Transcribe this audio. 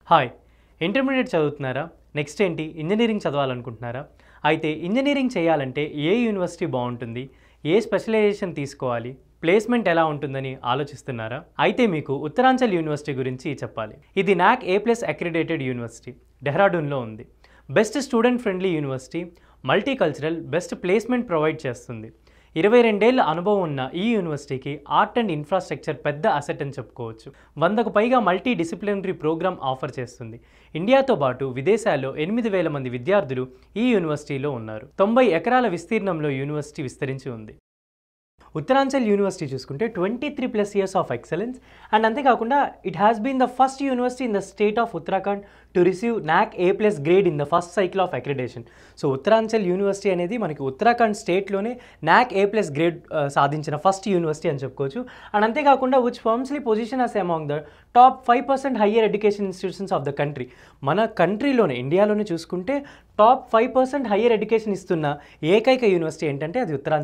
Hi intermediate చదువుతున్నారా? Next ఏంటి engineering చదవాలనుకుంటున్నారా? అయితే ఇంజనీరింగ్ చేయాలంటే ఏ యూనివర్సిటీ బాగుంటుంది? ఏ స్పెషలైజేషన్ తీసుకోవాలి? ప్లేస్మెంట్ ఎలా ఉంటుందని ఆలోచిస్తున్నారా? అయితే మీకు ఉత్తరాంచల్ యూనివర్సిటీ గురించి చెప్పాలి. ఇది NAC A+ అక్రిడేటెడ్ యూనివర్సిటీ. డెహ్రాడూన్లో ఉంది. Best student friendly university, multicultural, best placement provide చేస్తుంది. 22 ఏళ్ల అనుభవం ఉన్న ఈ యూనివర్సిటీకి ఆర్ట్ అండ్ ఇన్ఫ్రాస్ట్రక్చర్ పెద్ద అసెట్ అని చెప్పుకోవచ్చు. 100కు పైగా మల్టీ డిసిప్లినరీ ప్రోగ్రామ్ ఆఫర్ చేస్తుంది. ఇండియాతో పాటు విదేశాల్లో 8,000 మంది విద్యార్థులు ఈ యూనివర్సిటీలో ఉన్నారు. 90 ఎకరాల విస్తీర్ణంలో యూనివర్సిటీ విస్తరించి ఉంది. ఉత్తరాంచల్ యూనివర్సిటీ చూసుకుంటే 23+ years ఆఫ్ ఎక్సలెన్స్ అండ్ అంతేకాకుండా it has been the first university in the state of Uttarakhand to receive NAC A+ grade in the first cycle of accreditation. So Uttaranchal university అనేది మనకి ఉత్తరాఖండ్ స్టేట్లోనే NAC A+ గ్రేడ్ సాధించిన first university అని చెప్పుకోవచ్చు. And అంతేకాకుండా which firmly position us among the top 5% higher education institutions of the country. మన కంట్రీలోనే ఇండియాలోనే చూసుకుంటే టాప్ 5% హయ్యర్ ఎడ్యుకేషన్ ఇస్తున్న ఏకైక యూనివర్సిటీ ఏంటంటే అది ఉత్తరాంచల్